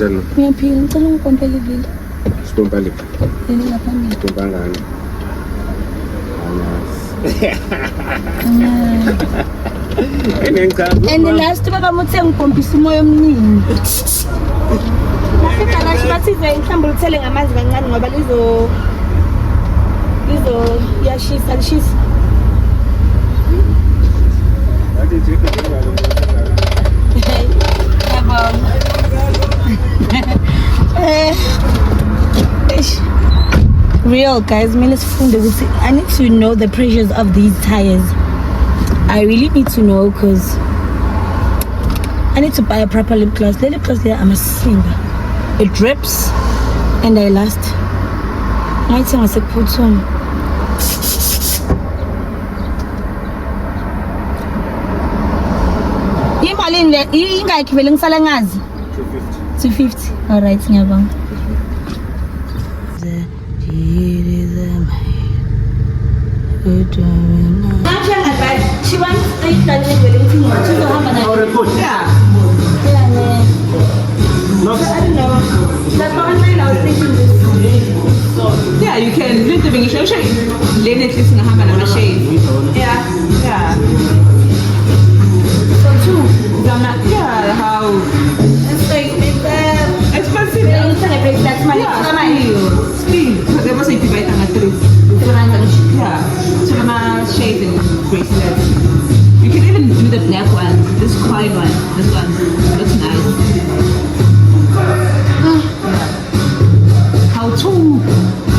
kanjani? Ngiyaphila, ngicela ungikompele vile. Sitompa liphi? Leli ngaphambili. Sitompa ngani? And the last baba muthe ngikompisa umoya omningi. Nafika la sibathize mhlawumbe uthele ngamanzi kancane ngoba lizo yashisa lishisa. Real guys, I need to know the pressures of these tires. I really need to know because I need to buy a proper lip gloss. The lip gloss there, I'm a singer. It drips and I last. I think I said put some. Ingayikhiphele ngisala ngazi 250. All right, ngiyabonga. She wants to eat that everything. She's a hammer. Yeah. No. I don't know. That's what I was thinking this. Yeah, you can do the thing. Show you. Lane is listening to hammer and machine. Yeah. Yeah. So two. Yeah, how? It's like Expensive. That's money. Yeah, speed. Because there was a debate on the yeah, so I'm not shaving bracelets. You can even do the black one, this coin one. This one looks nice. How to?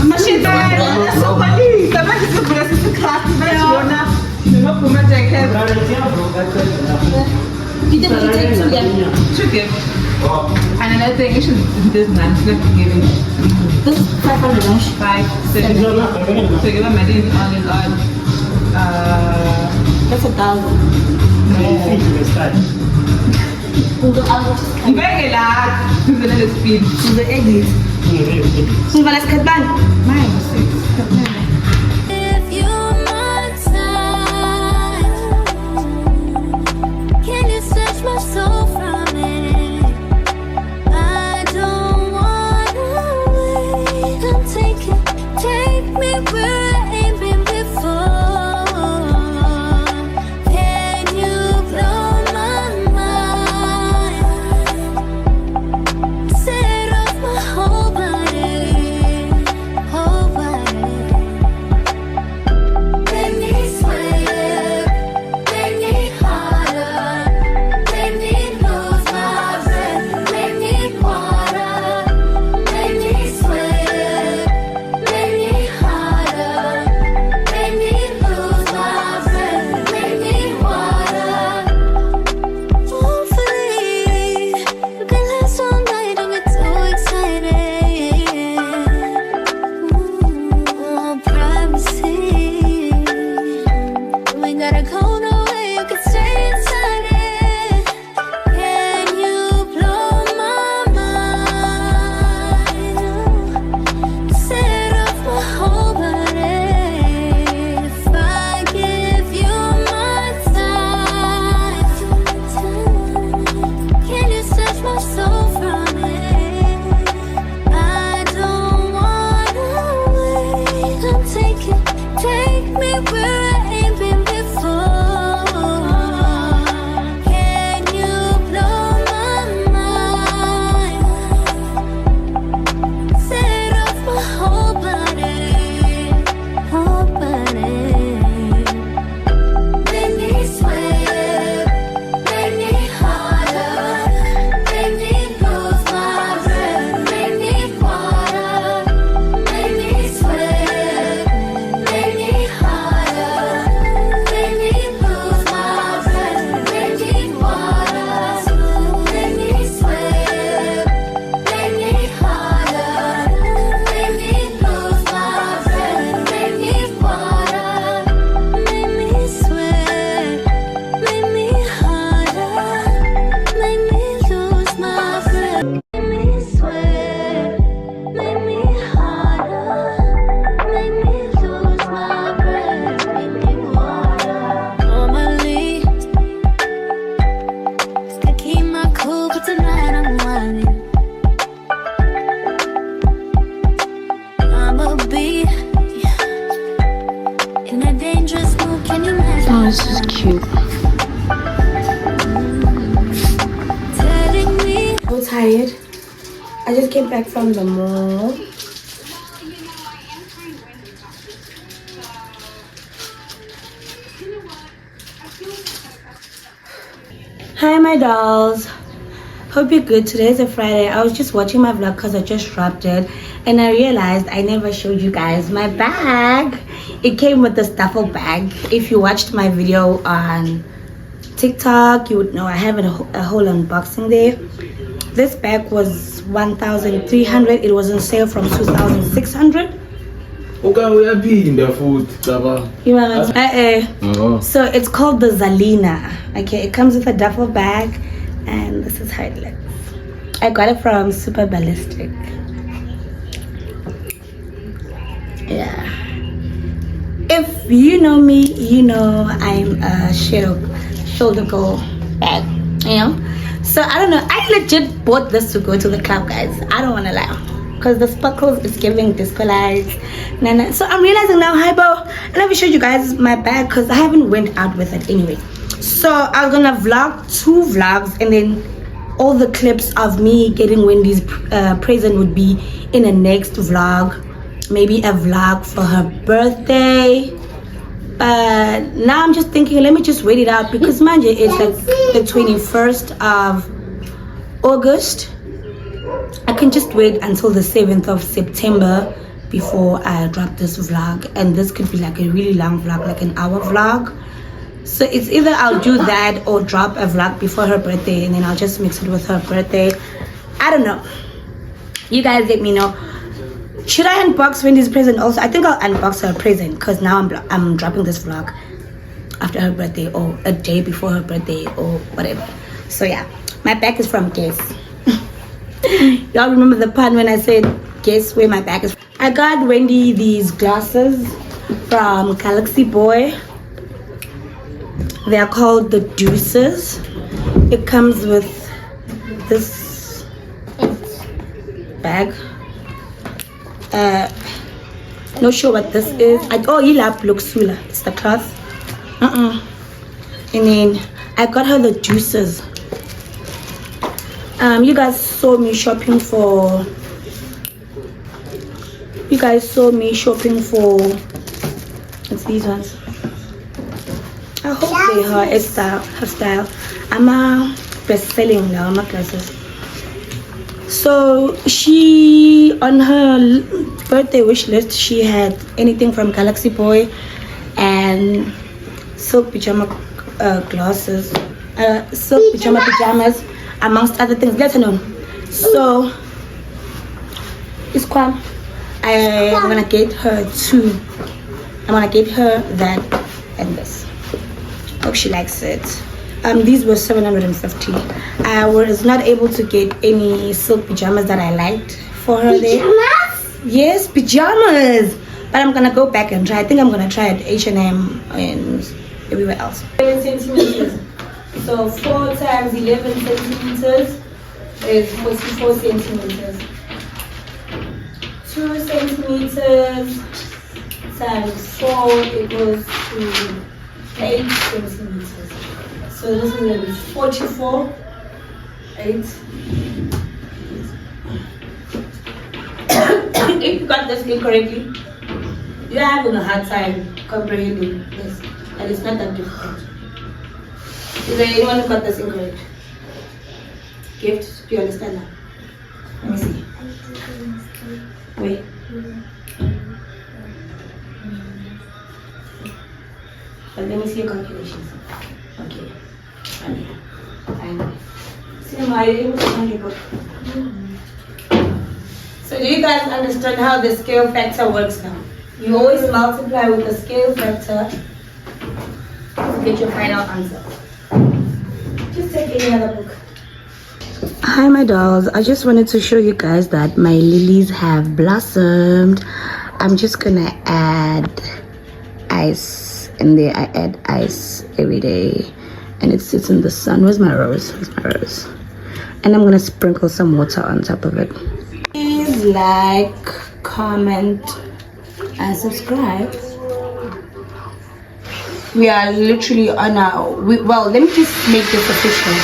Machine that's so funny. The man is going to class. You know, put my jacket. You didn't take to them. Took it. And another thing, you should do this man. This is 500. 5, 7. So give them money on. That's 1,000. Very large. To the little speed. To the exit. So let's cut back. Mine. This is cute. So tired. I just came back from the mall. Hi my dolls. Hope you're good. Today is a Friday. I was just watching my vlog because I just dropped it and I realized I never showed you guys my bag. It came with this duffel bag. If you watched my video on TikTok, you would know I have a whole unboxing there. This bag was 1,300. It was on sale from 2,600. Okay, we are being the food. So it's called the Zalina. Okay, it comes with a duffel bag and this is how it looks. I got it from Super Ballistic. Yeah. If you know me, you know I'm a shoulder go bag, you know. So I don't know. I legit bought this to go to the club, guys. I don't want to lie. Because the sparkles is giving disco lights. So I'm realizing now, hi Bo, I never showed you guys my bag because I haven't went out with it anyway. So I'm gonna vlog 2 vlogs and then all the clips of me getting Wendy's present would be in the next vlog. Maybe a vlog for her birthday. But now I'm just thinking, let me just wait it out because mind you, it's like the 21st of August. I can just wait until the 7th of September before I drop this vlog, and this could be like a really long vlog, like an hour vlog. So it's either I'll do that or drop a vlog before her birthday and then I'll just mix it with her birthday. I don't know. You guys let me know. Should I unbox Wendy's present also? I think I'll unbox her present because now I'm dropping this vlog after her birthday or a day before her birthday or whatever. So yeah, my bag is from Guess. Y'all remember the pun when I said guess where my bag is? I got Wendy these glasses from Galaxy Boy. They are called the Deuces. It comes with this bag. Not sure what this is. Oh, Yilap Luxula. It's the cloth. And then I got her the juices. You guys saw me shopping for. It's these ones. I hope they her style. I'm a best-selling now. My glasses. So she, on her birthday wish list, she had anything from Galaxy Boy and silk pajama glasses, silk pajamas, amongst other things. Let her know. So it's quite. I'm gonna get her 2. I'm gonna get her that and this. Hope she likes it. These were 750. I was not able to get any silk pajamas that I liked for her there. Pajamas? Yes, pajamas. But I'm gonna go back and try. I think I'm gonna try at H&M and everywhere else. 11 centimeters. So 4 times 11 centimeters is 44 centimeters. 2 centimeters times 4 equals to 8 centimeters. So this is going to be 44. 8. If you got this incorrectly, you're having a hard time comprehending this. And it's not that difficult. Is there anyone who got this incorrect? Gift? Do you understand that? Let me see. Wait. But let me see your calculations. Okay. Fine. Cinema, are you able to find your book? So do you guys understand how the scale factor works now? You always multiply with the scale factor to get your final answer. Just take any other book. Hi my dolls, I just wanted to show you guys that my lilies have blossomed. I'm just gonna add ice in there. I add ice every day and it sits in the sun. Where's my rose? And I'm gonna sprinkle some water on top of it. Please like, comment and subscribe. We are literally on our... well, let me just make this official.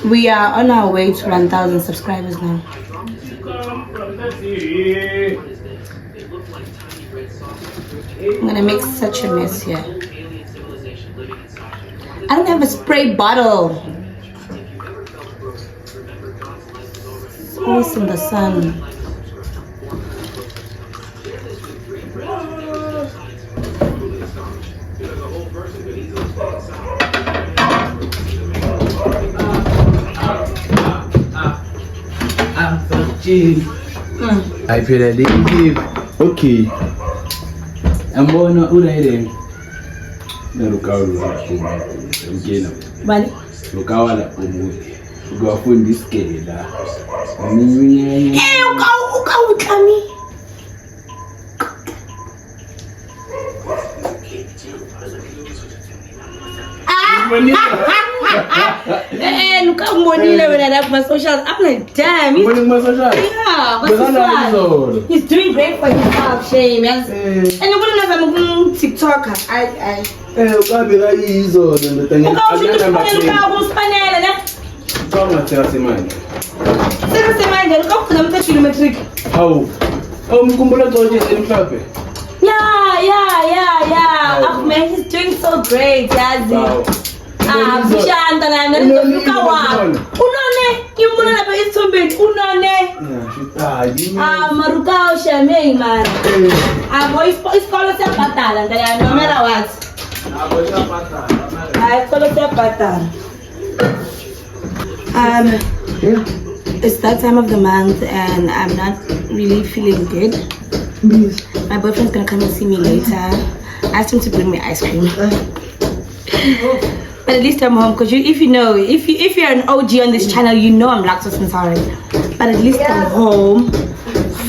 We are on our way to 1,000 subscribers now. I'm gonna make such a mess here. I don't have a spray bottle. It's always in the sun. I feel that they give. Okay. I'm going to Udaiden. No, look out. Vale. Look out. Go up on this scale. Hey, Ukami. Look how money when I have my socials. I'm like, damn. He's, yeah, what's his He's doing great for himself, shame. Yes. And you wouldn't have a TikToker. I yeah. Oh man, he's doing so great, Yazzie. It's that time of the month and I'm not really feeling good. My boyfriend's gonna come and see me later. I asked him to bring me ice cream. But at least I'm home, because if you're an OG on this channel, you know I'm lactose intolerant. But at least I'm home.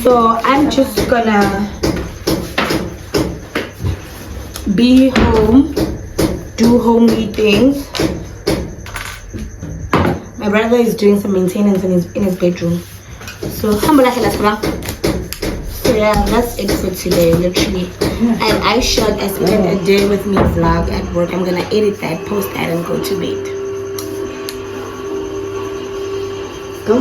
So I'm just gonna be home, do homely things. My brother is doing some maintenance in his bedroom. So yeah, that's it for today, literally. And I shot I spent a day with me vlog at work. I'm gonna edit that, post that, and go to bed. Go.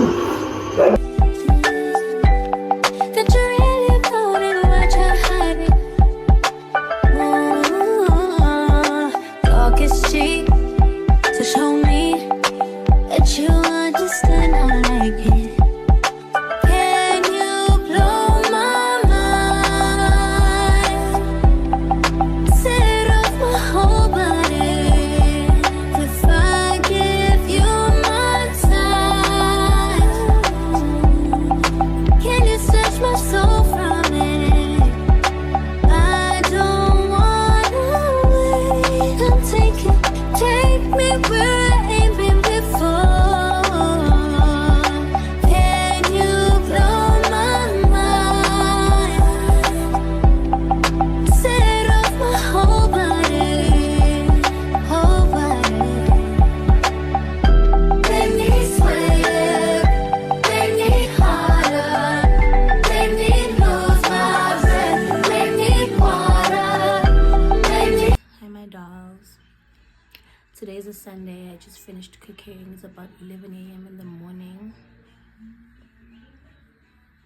Today's a Sunday. I just finished cooking. It's about 11 a.m. in the morning.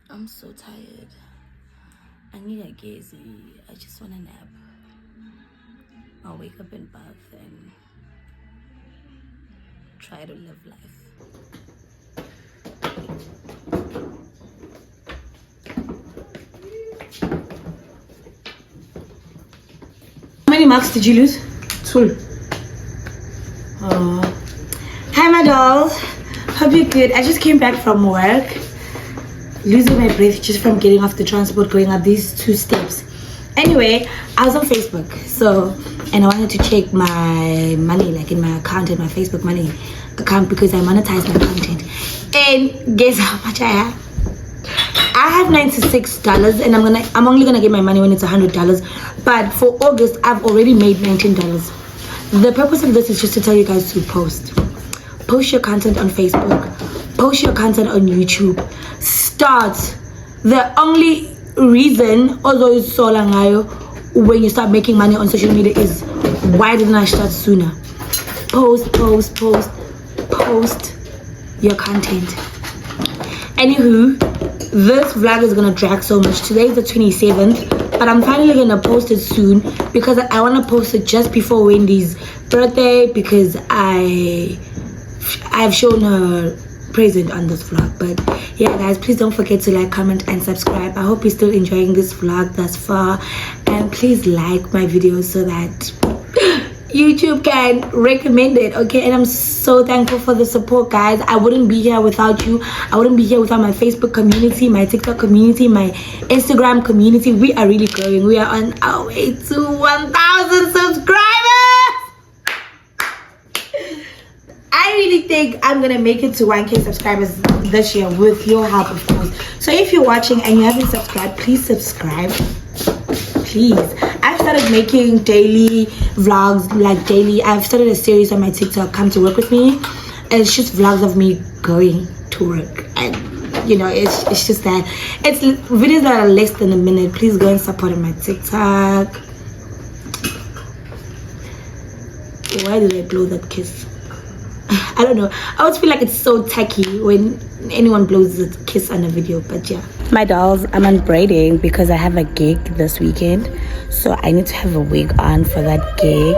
I'm so tired. I need a gazy. I just want a nap. I'll wake up and bath and try to live life. How many marks did you lose? 2. Oh. Hi my dolls, hope you're good. I just came back from work, losing my breath just from getting off the transport, going up these 2 steps. Anyway, I was on Facebook, and I wanted to check my money, like in my account, in my Facebook money account, because I monetize my content. And guess how much I have? I have $96, and I'm only gonna get my money when it's $100. But for August, I've already made $19. The purpose of this is just to tell you guys to post your content on Facebook, post your content on YouTube. Start. The only reason, although it's so long when you start making money on social media, is why didn't I start sooner? Post your content. Anywho, this vlog is gonna drag so much. Today is the 27th, but I'm finally gonna post it soon because I want to post it just before Wendy's birthday, because I've shown her present on this vlog. But yeah guys, please don't forget to like, comment and subscribe. I hope you're still enjoying this vlog thus far, and please like my videos so that YouTube can recommend it, okay? And I'm so thankful for the support, guys. I wouldn't be here without you. I wouldn't be here without my Facebook community, my TikTok community, my Instagram community. We are really growing. We are on our way to 1,000 subscribers. I really think I'm gonna make it to 1K subscribers this year with your help, of course. So if you're watching and you haven't subscribed, please subscribe. Please. I've started making daily vlogs, like daily. I've started a series on my TikTok, Come to Work With Me. And it's just vlogs of me going to work. And you know, it's just that. It's videos that are less than a minute. Please go and support on my TikTok. Why did I blow that kiss? I don't know. I always feel like it's so tacky when anyone blows a kiss on a video, but yeah. My dolls, I'm unbraiding because I have a gig this weekend, so I need to have a wig on for that gig.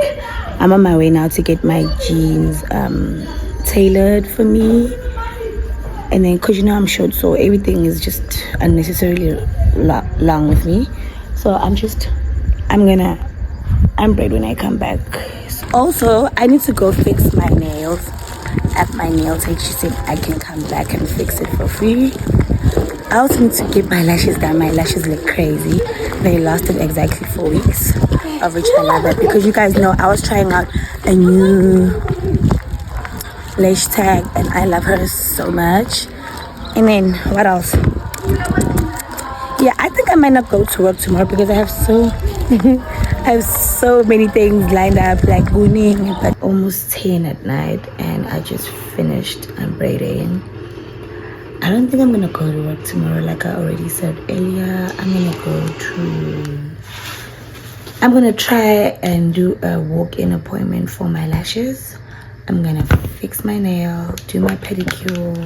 I'm on my way now to get my jeans tailored for me, and then because you know I'm short, so everything is just unnecessarily long with me. So I'm gonna unbraid when I come back. Also, I need to go fix my nails at my nail tech. She said I can come back and fix it for free. I also need to get my lashes done. My lashes look crazy. They lasted exactly 4 weeks, of which I love it, because you guys know I was trying out a new lash tag and I love her so much. And then what else? Yeah, I think I might not go to work tomorrow because I have so many things lined up, like gooning. But almost 10 at night and I just finished unbraiding. I don't think I'm gonna go to work tomorrow, like I already said earlier. I'm gonna try and do a walk-in appointment for my lashes. I'm gonna fix my nail, do my pedicure,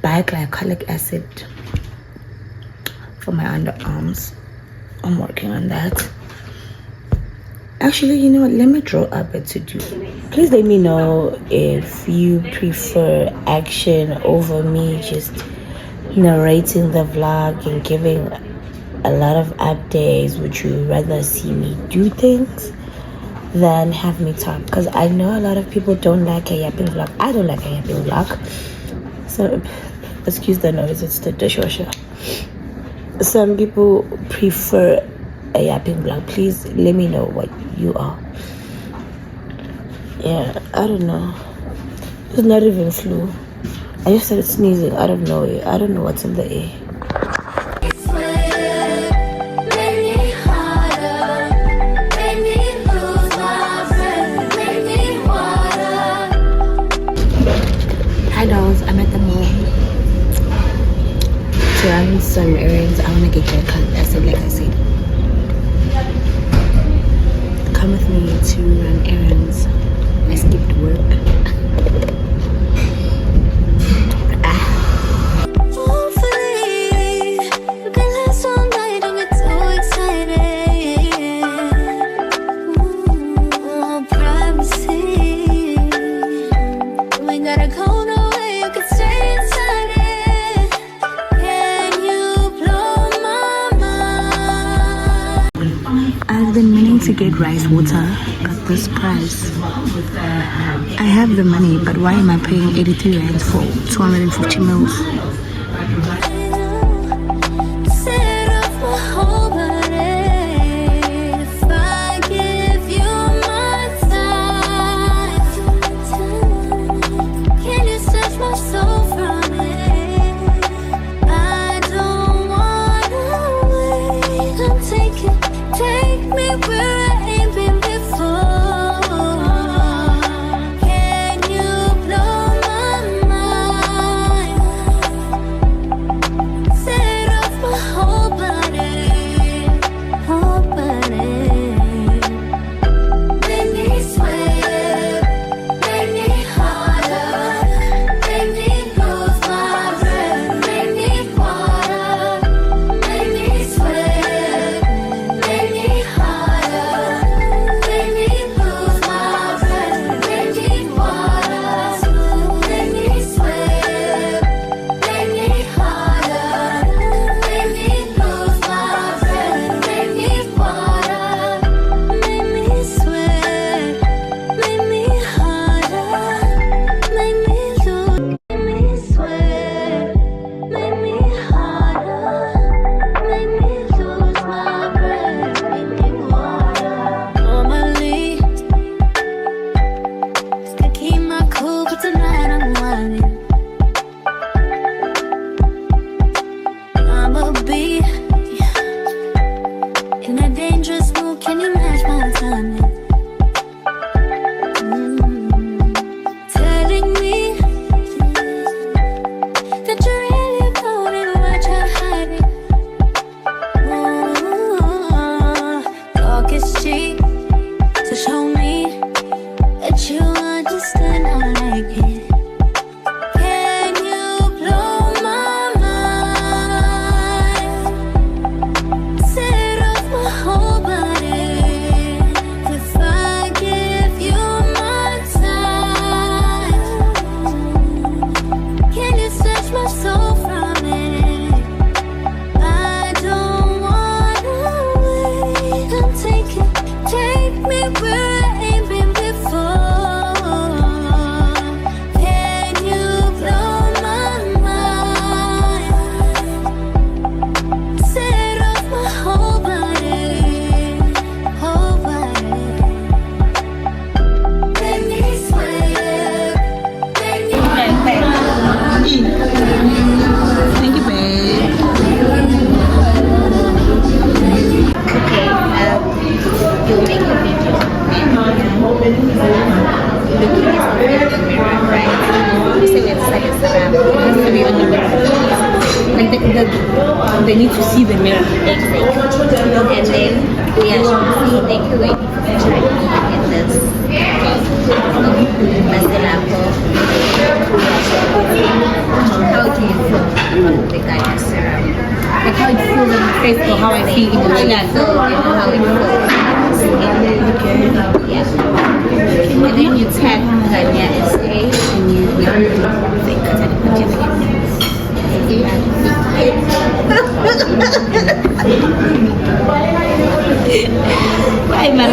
buy glycolic acid for my underarms. I'm working on that. Actually, you know what, let me draw up a to-do. Please let me know if you prefer action over me just narrating the vlog and giving a lot of updates. Would you rather see me do things than have me talk? Because I know a lot of people don't like a yapping vlog. I don't like a yapping vlog, so excuse the noise, it's the dishwasher. Some people prefer a yapping vlog. Please let me know what you are. Yeah, I don't know. It's not even flu. I just started sneezing out of nowhere. I don't know what's in the air. Hi dolls, I'm at the mall to run some errands. I want to get glycolic acid, like I said. Come with me to run errands. I skipped work. I've been meaning to get rice water at this price. I have the money, but why am I paying 83 rand for 250 mils? And then we are see thank you Wendy for featuring me in this Mastelappo. How do you feel about the guy serum? Like how it feels on my face or how I feel in the How you feel, how it feels. Yeah. And then you tap Ganya SA and you Bye, man.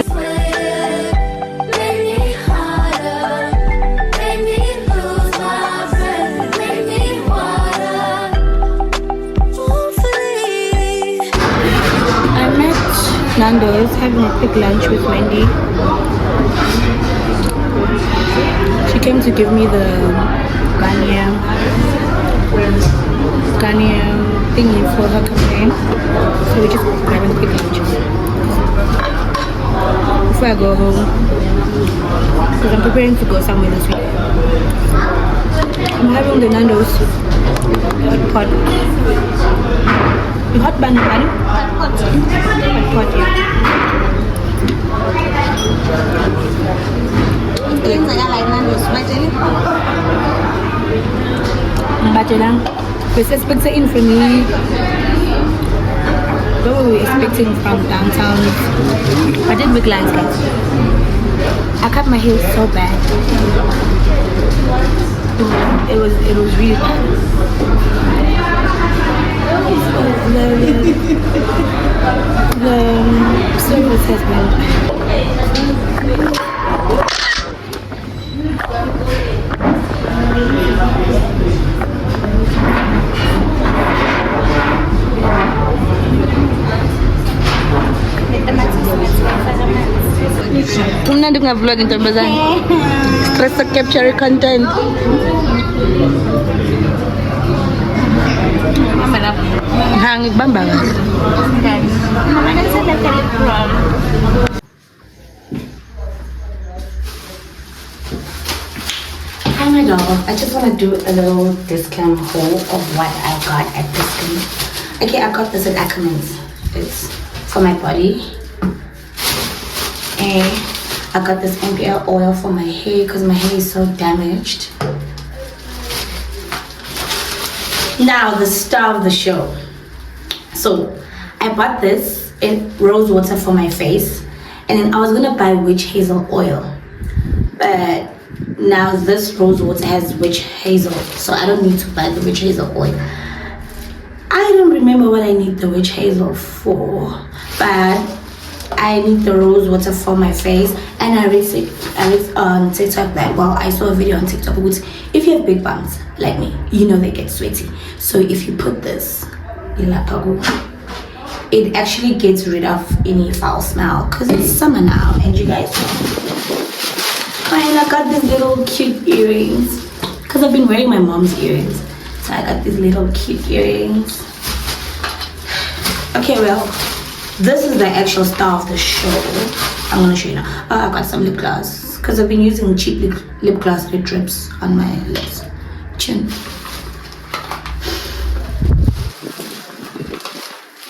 Nando's having a quick lunch with Wendy. She came to give me the Ghana thingy for her campaign. So we're just having a quick lunch. Before I go home, because I'm preparing to go somewhere this week. I'm having the Nando's hot pot. The hot bun, buddy? Hot pot, yeah. things like I like Nando's, Baca lang. Was expecting from me. What were we expecting from downtown? I did big lines, guys. I cut my hair so bad. It was really bad. The service has been. Kumnandi vlog intombazane. Stress to capture content. Hangit bamba. Hi my dog, I just want to do a little discount haul of what I got at discount. Okay, I got this at Ackermans. It's for my body. And I got this MPL oil for my hair because my hair is so damaged. Now the star of the show. So I bought this in rose water for my face, and then I was gonna buy witch hazel oil, but now this rose water has witch hazel, so I don't need to buy the witch hazel oil. I don't remember what I need the witch hazel for, but I need the rose water for my face. And I read on TikTok that, well, I saw a video on TikTok which if you have big bumps like me, you know they get sweaty. So if you put this in lapago, it actually gets rid of any foul smell because it's summer now, and you guys know. And I got these little cute earrings because I've been wearing my mom's earrings. So I got these little cute earrings. Okay, well, this is the actual star of the show. I'm gonna show you now. I got some lip gloss because I've been using cheap lip gloss lip drips on my lips. Chin.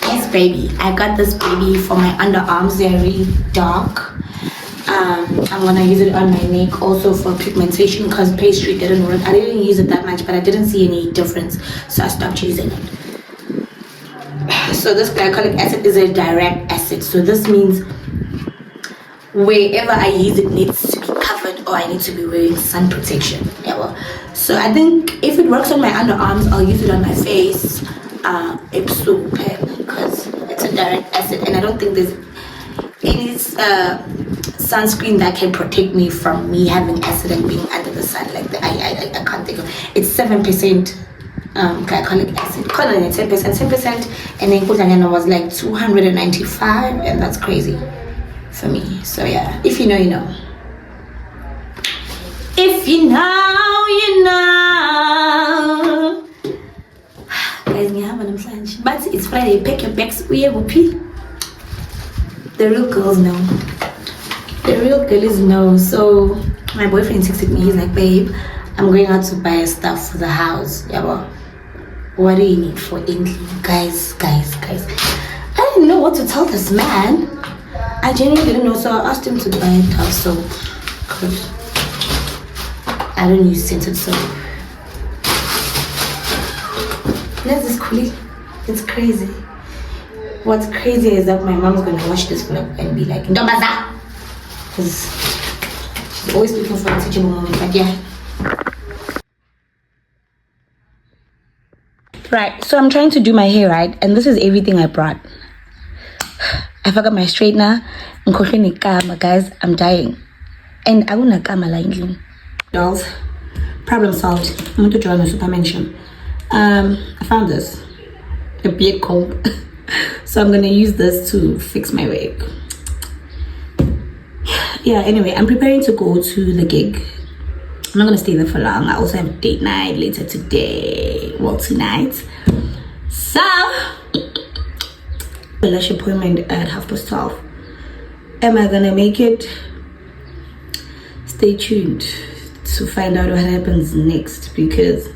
Yes, baby. I got this baby for my underarms. They're really dark. I'm gonna use it on my neck also for pigmentation because pastry didn't work. I didn't use it that much, but I didn't see any difference, so I stopped using it. So this glycolic acid is a direct acid, so this means wherever I use it needs to be covered or I need to be wearing sun protection. Yeah, well, so I think if it works on my underarms, I'll use it on my face. It's super because it's a direct acid, and I don't think there's any sunscreen that can protect me from me having acid and being under the sun like that. I can't think of. It's 7% glycolic acid. Colin 10%, and then Kutanyana was like 295, and that's crazy for me. So yeah, if you know, you know. If you know, you know. Guys, we have an lunch, but it's Friday. Pack your bags. We have pee. The real girls know. The real girls know. So my boyfriend texted me. He's like, babe, I'm going out to buy stuff for the house. Yeah, well, what do you need for English? Guys. I didn't know what to tell this man. I genuinely didn't know, so I asked him to buy Dove soap because I don't use scented soap. There's this coolie. It's crazy. What's crazy is that my mom's gonna watch this vlog and be like, Ndombaza! Because she's always looking for a teachable moment, but yeah. Right, so I'm trying to do my hair, right? And this is everything I brought. I forgot my straightener. Guys, I'm dying. And I won't kama la dolls. Problem solved. I'm going to join the Superman show. I found this. A beard comb. So I'm going to use this to fix my wig. Yeah, anyway, I'm preparing to go to the gig. I'm not going to stay there for long. I also have date night later today. Well, tonight. So, the lash appointment at 12:30. Am I gonna make it? Stay tuned to find out what happens next, because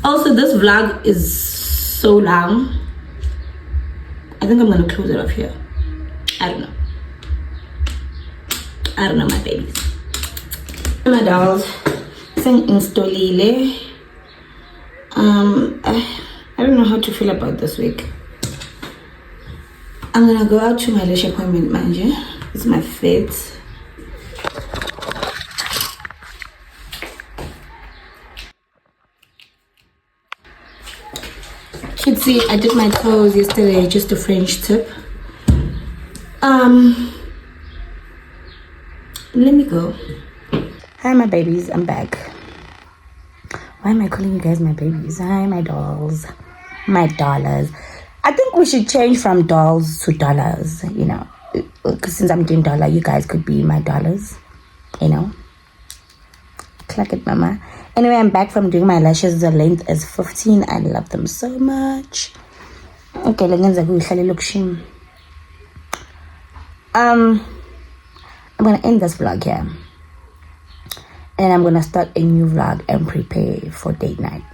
also this vlog is so long. I think I'm gonna close it off here. I don't know my babies. My dolls. Sing installile. I don't know how to feel about this week. I'm gonna go out to my lash appointment manager. It's my fit. Kids, see, I did my toes yesterday, just a French tip. Let me go. Hi, my babies, I'm back. Why am I calling you guys my babies? Hi, my dolls, my dollars. I think we should change from dolls to dollars, you know, because since I'm doing dollar, you guys could be my dollars, you know. Clack it, mama. Anyway, I'm back from doing my lashes. The length is 15. I love them so much. Okay, I'm gonna end this vlog here, and I'm gonna start a new vlog and prepare for date night.